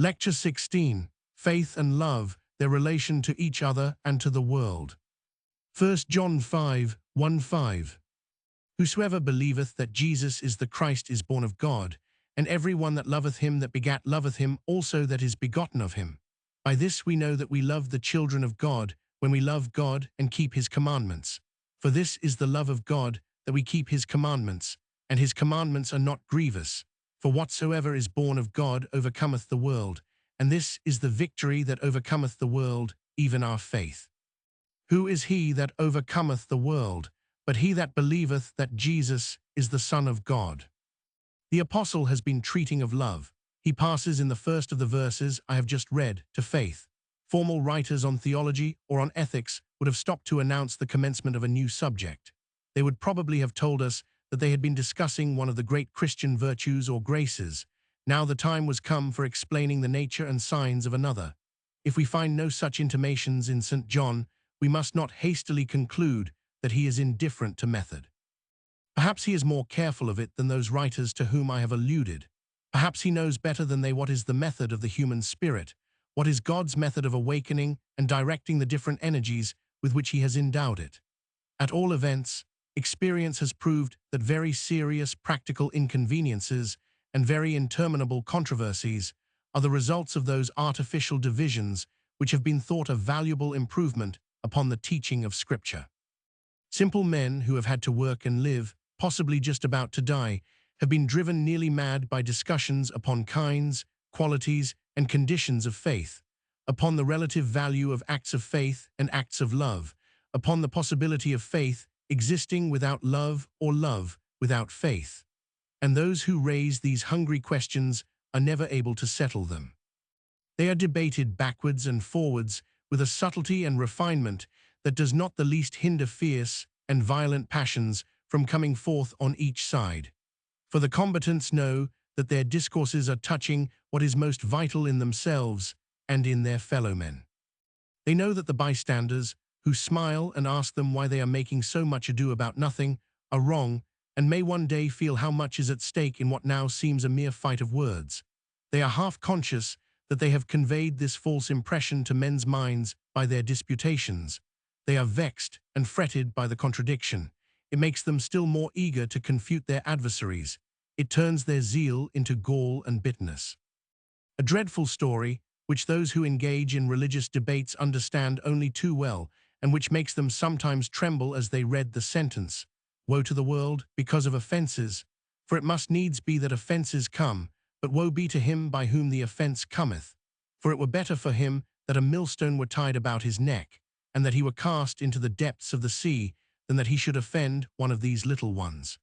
Lecture 16. Faith and Love, Their Relation to Each Other and to the World. First John 5:1-5. Whosoever believeth that Jesus is the Christ is born of God, and every one that loveth him that begat loveth him also that is begotten of him. By this we know that we love the children of God, when we love God and keep his commandments. For this is the love of God, that we keep his commandments, and his commandments are not grievous. For whatsoever is born of God overcometh the world, and this is the victory that overcometh the world, even our faith. Who is he that overcometh the world, but he that believeth that Jesus is the Son of God? The apostle has been treating of love. He passes in the first of the verses I have just read to faith. Formal writers on theology or on ethics would have stopped to announce the commencement of a new subject. They would probably have told us that they had been discussing one of the great Christian virtues or graces. Now the time was come for explaining the nature and signs of another. If we find no such intimations in St. John, we must not hastily conclude that he is indifferent to method. Perhaps he is more careful of it than those writers to whom I have alluded. Perhaps he knows better than they what is the method of the human spirit, what is God's method of awakening and directing the different energies with which he has endowed it. At all events, experience has proved that very serious practical inconveniences and very interminable controversies are the results of those artificial divisions which have been thought a valuable improvement upon the teaching of Scripture. Simple men who have had to work and live, possibly just about to die, have been driven nearly mad by discussions upon kinds, qualities, and conditions of faith, upon the relative value of acts of faith and acts of love, upon the possibility of faith existing without love or love without faith. And those who raise these hungry questions are never able to settle them. They are debated backwards and forwards with a subtlety and refinement that does not the least hinder fierce and violent passions from coming forth on each side. For the combatants know that their discourses are touching what is most vital in themselves and in their fellow-men. They know that the bystanders, who smile and ask them why they are making so much ado about nothing, are wrong, and may one day feel how much is at stake in what now seems a mere fight of words. They are half conscious that they have conveyed this false impression to men's minds by their disputations. They are vexed and fretted by the contradiction. It makes them still more eager to confute their adversaries. It turns their zeal into gall and bitterness. A dreadful story, which those who engage in religious debates understand only too well, and which makes them sometimes tremble as they read the sentence, "Woe to the world because of offences, for it must needs be that offences come, but woe be to him by whom the offence cometh. For it were better for him that a millstone were tied about his neck, and that he were cast into the depths of the sea, than that he should offend one of these little ones."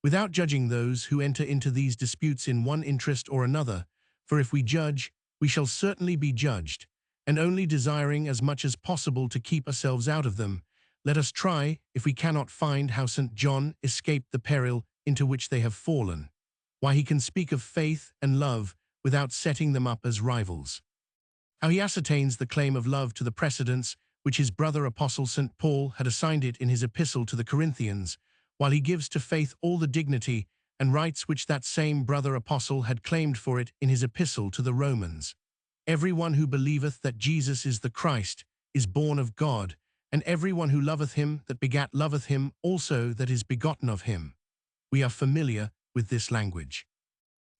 Without judging those who enter into these disputes in one interest or another, for if we judge, we shall certainly be judged, and only desiring as much as possible to keep ourselves out of them, let us try, if we cannot find how St. John escaped the peril into which they have fallen, why he can speak of faith and love without setting them up as rivals. How he ascertains the claim of love to the precedence which his brother apostle St. Paul had assigned it in his epistle to the Corinthians, while he gives to faith all the dignity and rights which that same brother apostle had claimed for it in his epistle to the Romans. Every one who believeth that Jesus is the Christ is born of God, and every one who loveth him that begat loveth him also that is begotten of him. We are familiar with this language.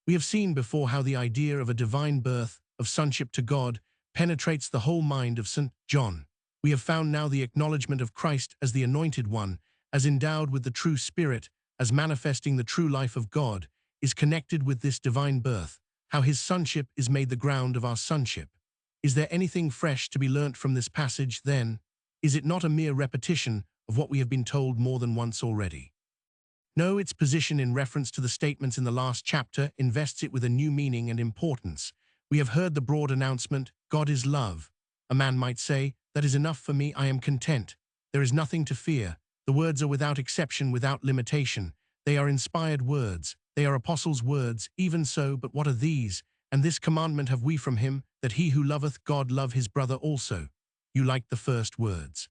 We have seen before how the idea of a divine birth, of sonship to God, penetrates the whole mind of St. John. We have found now the acknowledgement of Christ as the Anointed One, as endowed with the true Spirit, as manifesting the true life of God, is connected with this divine birth, how his sonship is made the ground of our sonship. Is there anything fresh to be learnt from this passage, then? Is it not a mere repetition of what we have been told more than once already? No, its position in reference to the statements in the last chapter invests it with a new meaning and importance. We have heard the broad announcement, God is love. A man might say, that is enough for me, I am content. There is nothing to fear. The words are without exception, without limitation. They are inspired words. They are apostles' words, even so, but what are these? And this commandment have we from him, that he who loveth God love his brother also. You like the first words.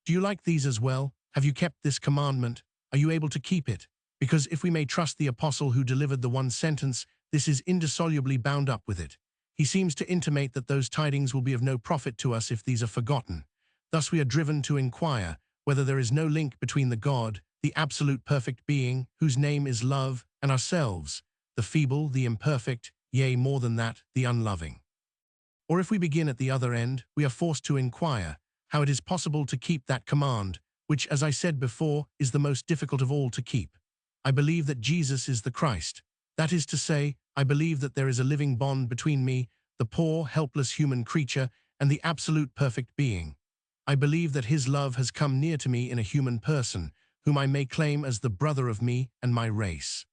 Do you like these as well? Have you kept this commandment? Are you able to keep it? Because if we may trust the apostle who delivered the one sentence, this is indissolubly bound up with it. He seems to intimate that those tidings will be of no profit to us if these are forgotten. Thus we are driven to inquire whether there is no link between the God, the absolute perfect being, whose name is love, and ourselves, the feeble, the imperfect, yea, more than that, the unloving. Or if we begin at the other end, we are forced to inquire how it is possible to keep that command, which, as I said before, is the most difficult of all to keep. I believe that Jesus is the Christ. That is to say, I believe that there is a living bond between me, the poor, helpless human creature, and the absolute perfect being. I believe that his love has come near to me in a human person, whom I may claim as the brother of me and my race.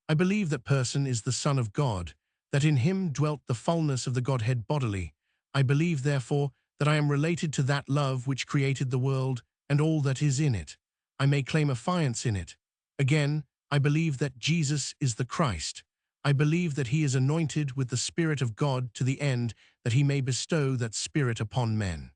I believe that person is the Son of God, that in him dwelt the fullness of the Godhead bodily. I believe, therefore, that I am related to that love which created the world and all that is in it. I may claim affiance in it. Again, I believe that Jesus is the Christ. I believe that he is anointed with the Spirit of God to the end that he may bestow that Spirit upon men.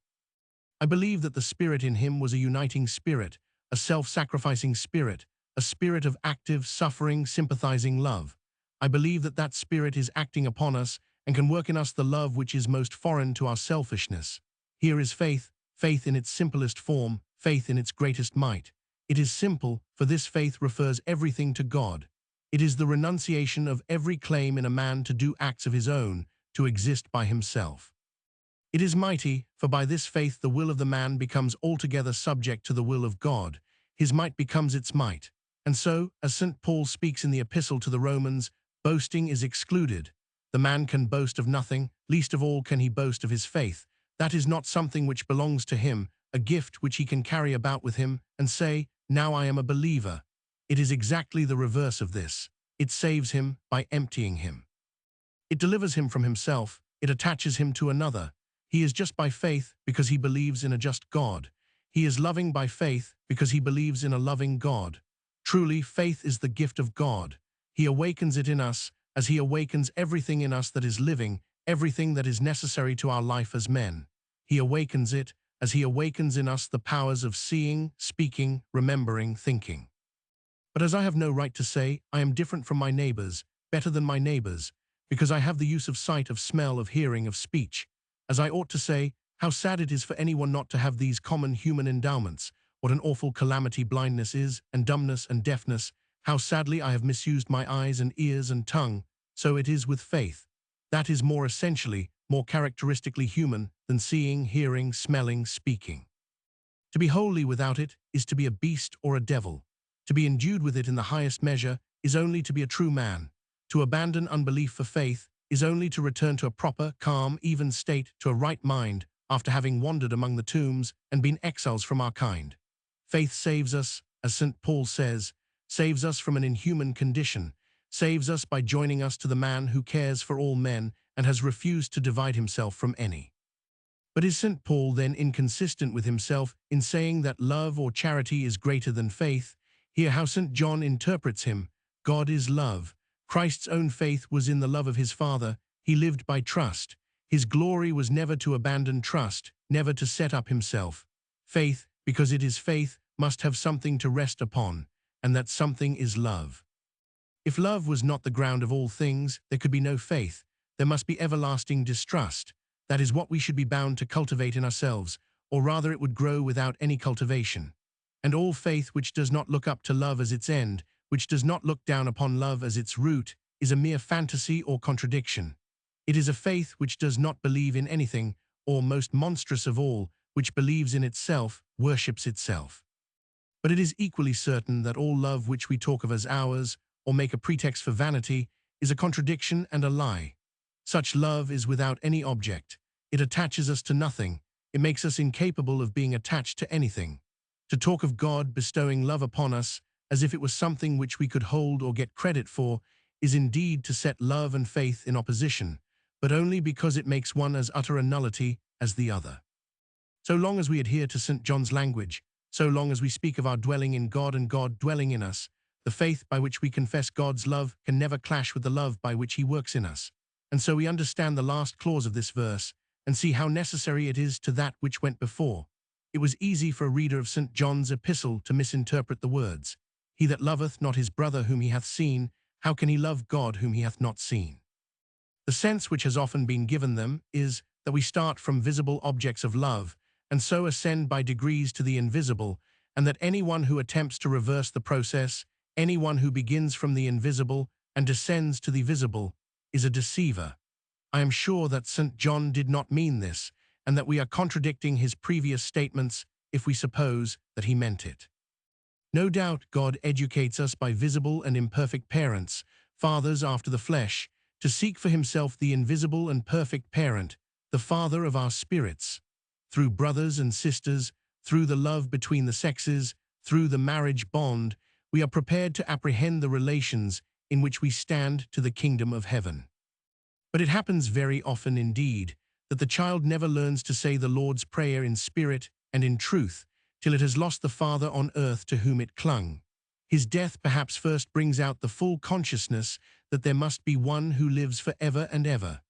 I believe that the Spirit in him was a uniting Spirit, a self-sacrificing Spirit, a Spirit of active, suffering, sympathizing love. I believe that that Spirit is acting upon us and can work in us the love which is most foreign to our selfishness. Here is faith, faith in its simplest form, faith in its greatest might. It is simple, for this faith refers everything to God. It is the renunciation of every claim in a man to do acts of his own, to exist by himself. It is mighty, for by this faith the will of the man becomes altogether subject to the will of God. His might becomes its might. And so, as St. Paul speaks in the Epistle to the Romans, boasting is excluded. The man can boast of nothing, least of all can he boast of his faith. That is not something which belongs to him, a gift which he can carry about with him and say, "Now I am a believer." It is exactly the reverse of this. It saves him by emptying him. It delivers him from himself. It attaches him to another. He is just by faith because he believes in a just God. He is loving by faith because he believes in a loving God. Truly, faith is the gift of God. He awakens it in us as he awakens everything in us that is living, everything that is necessary to our life as men. He awakens it as he awakens in us the powers of seeing, speaking, remembering, thinking. But as I have no right to say, I am different from my neighbors, better than my neighbors, because I have the use of sight, of smell, of hearing, of speech. As I ought to say, how sad it is for anyone not to have these common human endowments. What an awful calamity blindness is, and dumbness and deafness. How sadly I have misused my eyes and ears and tongue. So it is with faith. That is more essentially, more characteristically human than seeing, hearing, smelling, speaking. To be wholly without it is to be a beast or a devil. To be endued with it in the highest measure is only to be a true man. To abandon unbelief for faith is only to return to a proper, calm, even state, to a right mind, after having wandered among the tombs and been exiles from our kind. Faith saves us, as St. Paul says, saves us from an inhuman condition, saves us by joining us to the man who cares for all men and has refused to divide himself from any. But is St. Paul then inconsistent with himself in saying that love or charity is greater than faith? Hear how St. John interprets him. God is love. Christ's own faith was in the love of his Father. He lived by trust. His glory was never to abandon trust, never to set up himself. Faith, because it is faith, must have something to rest upon, and that something is love. If love was not the ground of all things, there could be no faith. There must be everlasting distrust. That is what we should be bound to cultivate in ourselves, or rather it would grow without any cultivation. And all faith which does not look up to love as its end, which does not look down upon love as its root, is a mere fantasy or contradiction. It is a faith which does not believe in anything, or, most monstrous of all, which believes in itself, worships itself. But it is equally certain that all love which we talk of as ours, or make a pretext for vanity, is a contradiction and a lie. Such love is without any object. It attaches us to nothing. It makes us incapable of being attached to anything. To talk of God bestowing love upon us, as if it was something which we could hold or get credit for, is indeed to set love and faith in opposition, but only because it makes one as utter a nullity as the other. So long as we adhere to St. John's language, so long as we speak of our dwelling in God and God dwelling in us, the faith by which we confess God's love can never clash with the love by which he works in us. And so we understand the last clause of this verse, and see how necessary it is to that which went before. It was easy for a reader of St. John's epistle to misinterpret the words, "He that loveth not his brother whom he hath seen, how can he love God whom he hath not seen?" The sense which has often been given them is that we start from visible objects of love and so ascend by degrees to the invisible, and that anyone who attempts to reverse the process, anyone who begins from the invisible and descends to the visible, is a deceiver. I am sure that St. John did not mean this, and that we are contradicting his previous statements if we suppose that he meant it. No doubt God educates us by visible and imperfect parents, fathers after the flesh, to seek for himself the invisible and perfect parent, the Father of our spirits. Through brothers and sisters, through the love between the sexes, through the marriage bond, we are prepared to apprehend the relations in which we stand to the kingdom of heaven. But it happens very often indeed that the child never learns to say the Lord's Prayer in spirit and in truth till it has lost the Father on earth to whom it clung. His death perhaps first brings out the full consciousness that there must be one who lives for ever and ever.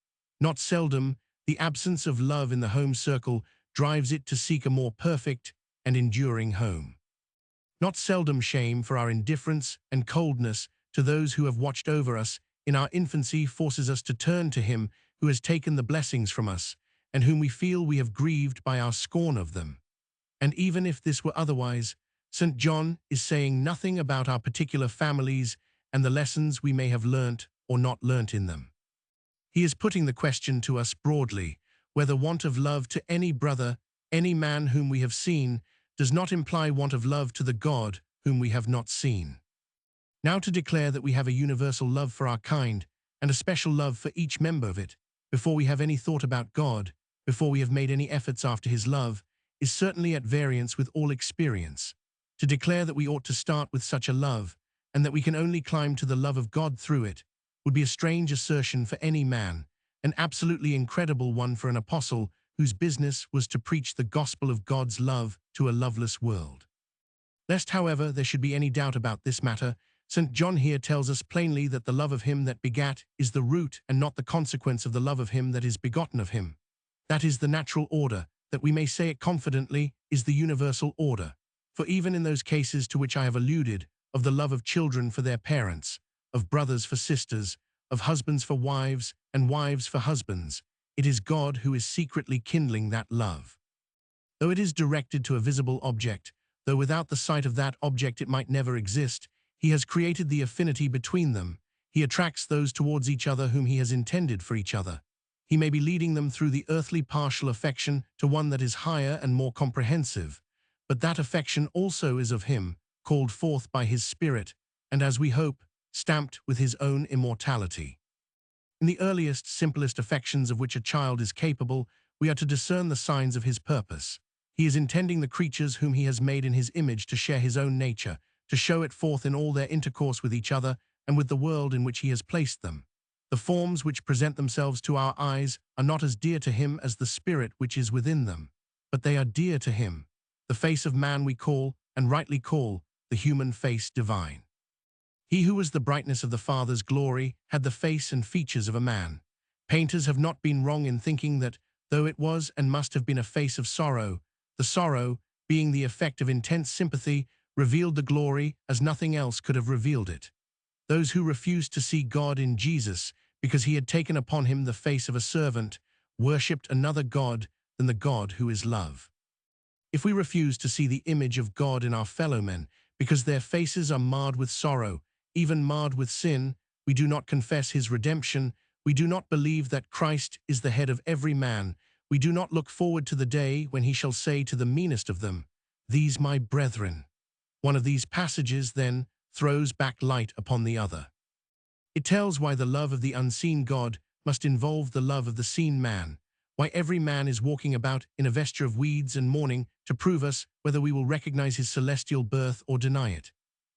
Not seldom, the absence of love in the home circle drives it to seek a more perfect and enduring home. Not seldom shame for our indifference and coldness to those who have watched over us in our infancy forces us to turn to him who has taken the blessings from us, and whom we feel we have grieved by our scorn of them. And even if this were otherwise, St. John is saying nothing about our particular families and the lessons we may have learnt or not learnt in them. He is putting the question to us broadly, whether want of love to any brother, any man whom we have seen, does not imply want of love to the God whom we have not seen. Now to declare that we have a universal love for our kind, and a special love for each member of it, before we have any thought about God, before we have made any efforts after his love, is certainly at variance with all experience. To declare that we ought to start with such a love, and that we can only climb to the love of God through it, would be a strange assertion for any man, an absolutely incredible one for an apostle whose business was to preach the gospel of God's love to a loveless world. Lest, however, there should be any doubt about this matter, St. John here tells us plainly that the love of him that begat is the root and not the consequence of the love of him that is begotten of him. That is the natural order, that we may say it confidently, is the universal order. For even in those cases to which I have alluded, of the love of children for their parents, of brothers for sisters, of husbands for wives, and wives for husbands, it is God who is secretly kindling that love. Though it is directed to a visible object, though without the sight of that object it might never exist, he has created the affinity between them. He attracts those towards each other whom he has intended for each other. He may be leading them through the earthly partial affection to one that is higher and more comprehensive, but that affection also is of him, called forth by his Spirit, and as we hope, stamped with his own immortality. In the earliest, simplest affections of which a child is capable, we are to discern the signs of his purpose. He is intending the creatures whom he has made in his image to share his own nature, to show it forth in all their intercourse with each other and with the world in which he has placed them. The forms which present themselves to our eyes are not as dear to him as the spirit which is within them, but they are dear to him. The face of man we call, and rightly call, the human face divine. He who was the brightness of the Father's glory had the face and features of a man. Painters have not been wrong in thinking that, though it was and must have been a face of sorrow, the sorrow, being the effect of intense sympathy, revealed the glory as nothing else could have revealed it. Those who refused to see God in Jesus, because he had taken upon him the face of a servant, worshipped another God than the God who is love. If we refuse to see the image of God in our fellow men, because their faces are marred with sorrow, even marred with sin, we do not confess his redemption, we do not believe that Christ is the head of every man, we do not look forward to the day when he shall say to the meanest of them, "These my brethren." One of these passages, then, throws back light upon the other. It tells why the love of the unseen God must involve the love of the seen man, why every man is walking about in a vesture of weeds and mourning to prove us whether we will recognize his celestial birth or deny it.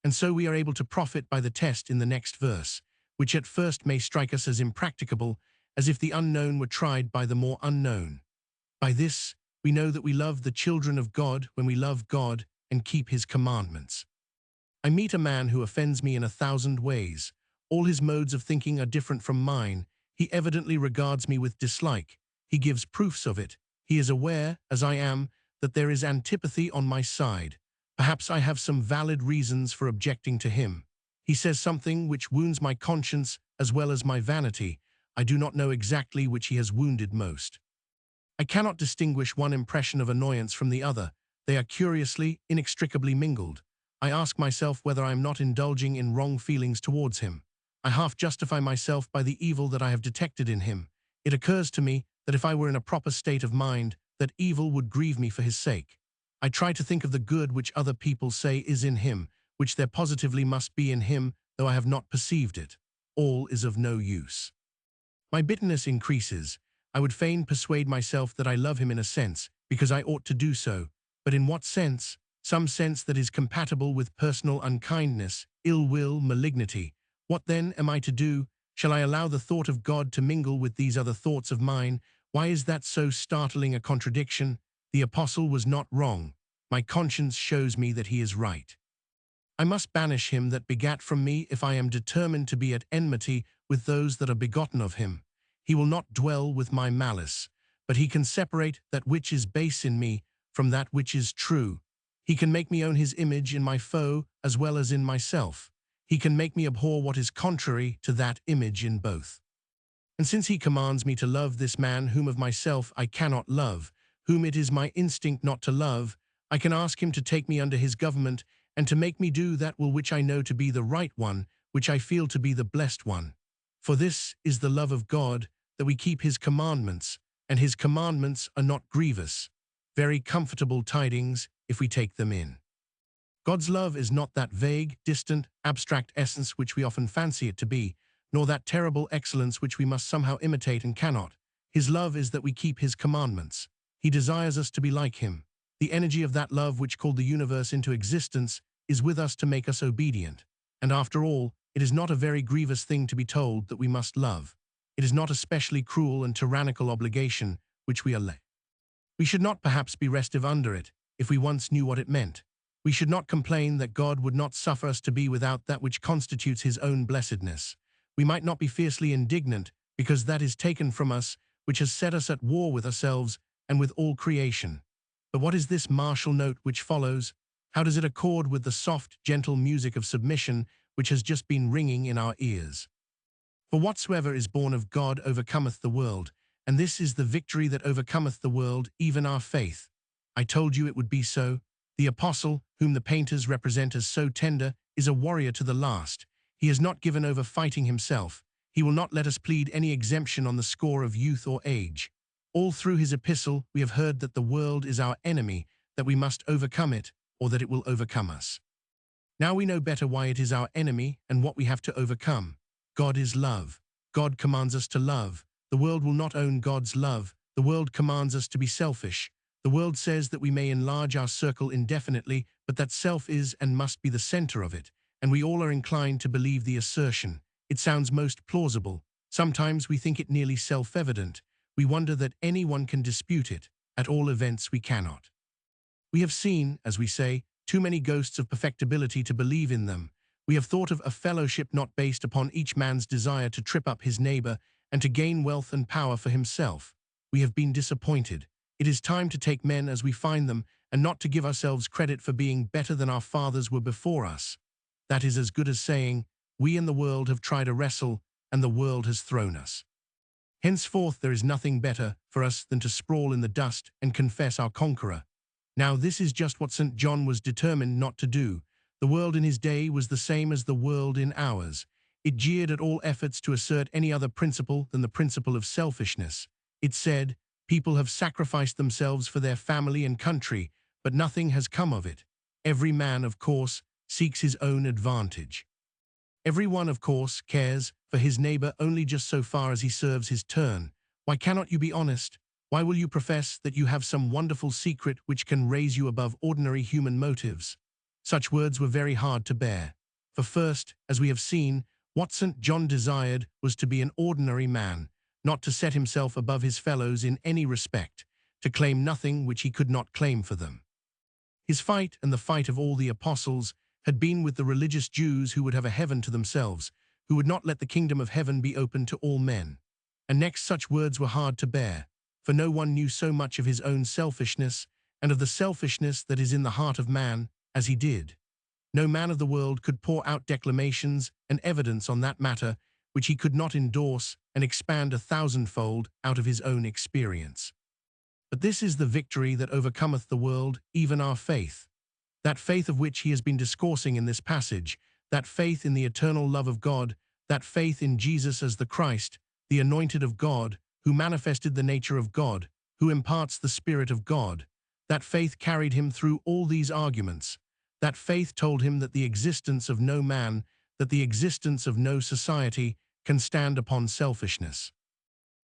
And so we are able to profit by the test in the next verse, which at first may strike us as impracticable, as if the unknown were tried by the more unknown. By this, we know that we love the children of God when we love God and keep his commandments. I meet a man who offends me in 1,000 ways. All his modes of thinking are different from mine. He evidently regards me with dislike. He gives proofs of it. He is aware, as I am, that there is antipathy on my side. Perhaps I have some valid reasons for objecting to him. He says something which wounds my conscience as well as my vanity. I do not know exactly which he has wounded most. I cannot distinguish one impression of annoyance from the other. They are curiously, inextricably mingled. I ask myself whether I am not indulging in wrong feelings towards him. I half justify myself by the evil that I have detected in him. It occurs to me that if I were in a proper state of mind, that evil would grieve me for his sake. I try to think of the good which other people say is in him, which there positively must be in him, though I have not perceived it. All is of no use. My bitterness increases. I would fain persuade myself that I love him in a sense, because I ought to do so, but in what sense? Some sense that is compatible with personal unkindness, ill will, malignity. What then am I to do? Shall I allow the thought of God to mingle with these other thoughts of mine? Why is that so startling a contradiction? The apostle was not wrong. My conscience shows me that he is right. I must banish him that begat from me if I am determined to be at enmity with those that are begotten of him. He will not dwell with my malice, but he can separate that which is base in me from that which is true. He can make me own his image in my foe as well as in myself. He can make me abhor what is contrary to that image in both. And since he commands me to love this man whom of myself I cannot love, whom it is my instinct not to love, I can ask him to take me under his government and to make me do that will which I know to be the right one, which I feel to be the blessed one. For this is the love of God, that we keep his commandments, and his commandments are not grievous. Very comfortable tidings, if we take them in. God's love is not that vague, distant, abstract essence which we often fancy it to be, nor that terrible excellence which we must somehow imitate and cannot. His love is that we keep his commandments. He desires us to be like him. The energy of that love which called the universe into existence is with us to make us obedient. And after all, it is not a very grievous thing to be told that we must love. It is not a specially cruel and tyrannical obligation which we are led. We should not perhaps be restive under it, if we once knew what it meant. We should not complain that God would not suffer us to be without that which constitutes his own blessedness. We might not be fiercely indignant, because that is taken from us, which has set us at war with ourselves and with all creation. But what is this martial note which follows? How does it accord with the soft, gentle music of submission which has just been ringing in our ears? For whatsoever is born of God overcometh the world, and this is the victory that overcometh the world, even our faith. I told you it would be so. The apostle, whom the painters represent as so tender, is a warrior to the last. He has not given over fighting himself. He will not let us plead any exemption on the score of youth or age. All through his epistle we have heard that the world is our enemy, that we must overcome it, or that it will overcome us. Now we know better why it is our enemy and what we have to overcome. God is love. God commands us to love. The world will not own God's love. The world commands us to be selfish. The world says that we may enlarge our circle indefinitely, but that self is and must be the center of it, and we all are inclined to believe the assertion. It sounds most plausible. Sometimes we think it nearly self-evident. We wonder that anyone can dispute it. At all events, we cannot. We have seen, as we say, too many ghosts of perfectibility to believe in them. We have thought of a fellowship not based upon each man's desire to trip up his neighbor and to gain wealth and power for himself. We have been disappointed. It is time to take men as we find them and not to give ourselves credit for being better than our fathers were before us. That is as good as saying, we and the world have tried a wrestle, and the world has thrown us. Henceforth there is nothing better for us than to sprawl in the dust and confess our conqueror. Now this is just what St. John was determined not to do. The world in his day was the same as the world in ours. It jeered at all efforts to assert any other principle than the principle of selfishness. It said, people have sacrificed themselves for their family and country, but nothing has come of it. Every man, of course, seeks his own advantage. Every one, of course, cares for his neighbor only just so far as he serves his turn. Why cannot you be honest? Why will you profess that you have some wonderful secret which can raise you above ordinary human motives? Such words were very hard to bear. For first, as we have seen, what St. John desired was to be an ordinary man, not to set himself above his fellows in any respect, to claim nothing which he could not claim for them. His fight, and the fight of all the apostles, had been with the religious Jews who would have a heaven to themselves, who would not let the kingdom of heaven be open to all men. And next such words were hard to bear, for no one knew so much of his own selfishness, and of the selfishness that is in the heart of man, as he did. No man of the world could pour out declamations and evidence on that matter which he could not endorse and expand 1,000-fold out of his own experience. But this is the victory that overcometh the world, even our faith. That faith of which he has been discoursing in this passage, that faith in the eternal love of God, that faith in Jesus as the Christ, the anointed of God, who manifested the nature of God, who imparts the Spirit of God. That faith carried him through all these arguments. That faith told him that the existence of no man, that the existence of no society, can stand upon selfishness.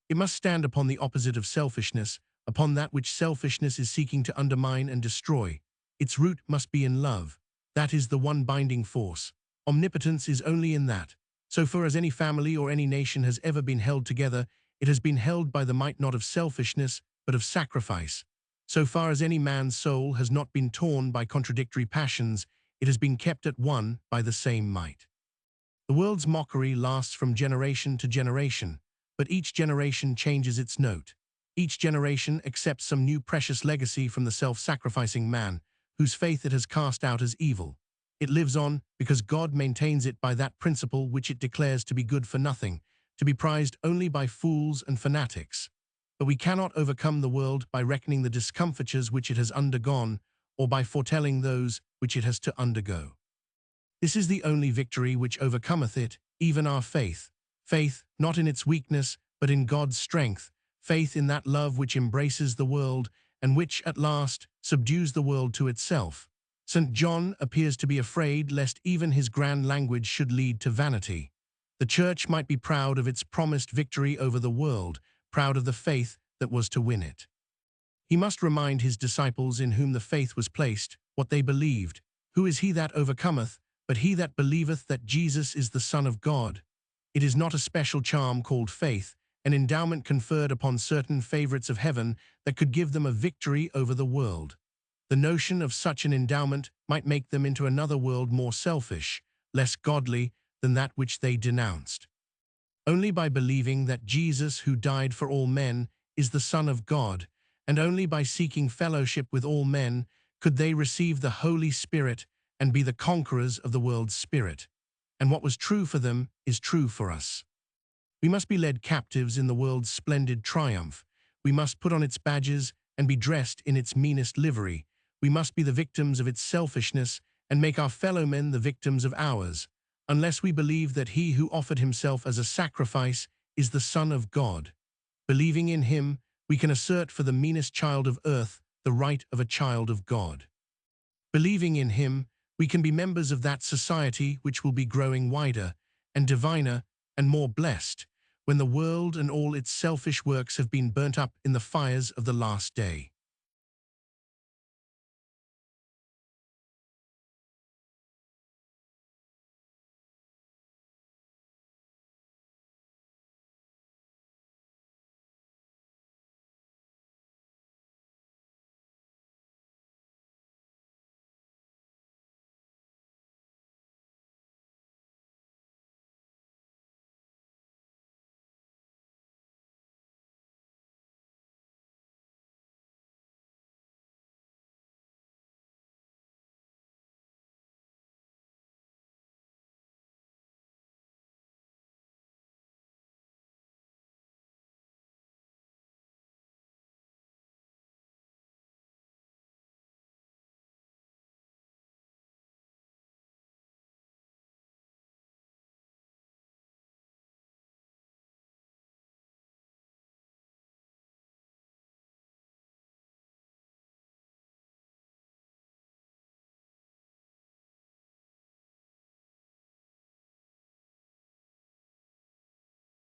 It must stand upon the opposite of selfishness, upon that which selfishness is seeking to undermine and destroy. Its root must be in love. That is the one binding force. Omnipotence is only in that. So far as any family or any nation has ever been held together, it has been held by the might not of selfishness, but of sacrifice. So far as any man's soul has not been torn by contradictory passions, it has been kept at one by the same might. The world's mockery lasts from generation to generation, but each generation changes its note. Each generation accepts some new precious legacy from the self-sacrificing man, whose faith it has cast out as evil. It lives on because God maintains it by that principle which it declares to be good for nothing, to be prized only by fools and fanatics. But we cannot overcome the world by reckoning the discomfitures which it has undergone, or by foretelling those which it has to undergo. This is the only victory which overcometh it, even our faith. Faith, not in its weakness, but in God's strength. Faith in that love which embraces the world, and which, at last, subdues the world to itself. St. John appears to be afraid lest even his grand language should lead to vanity. The Church might be proud of its promised victory over the world, proud of the faith that was to win it. He must remind his disciples in whom the faith was placed, what they believed. Who is he that overcometh, but he that believeth that Jesus is the Son of God? It is not a special charm called faith, an endowment conferred upon certain favorites of heaven that could give them a victory over the world. The notion of such an endowment might make them into another world more selfish, less godly than that which they denounced. Only by believing that Jesus, who died for all men, is the Son of God, and only by seeking fellowship with all men, could they receive the Holy Spirit and be the conquerors of the world's spirit. And what was true for them is true for us. We must be led captives in the world's splendid triumph. We must put on its badges and be dressed in its meanest livery. We must be the victims of its selfishness and make our fellow men the victims of ours, unless we believe that he who offered himself as a sacrifice is the Son of God. Believing in him, we can assert for the meanest child of earth the right of a child of God. Believing in him, we can be members of that society which will be growing wider and diviner and more blessed when the world and all its selfish works have been burnt up in the fires of the last day.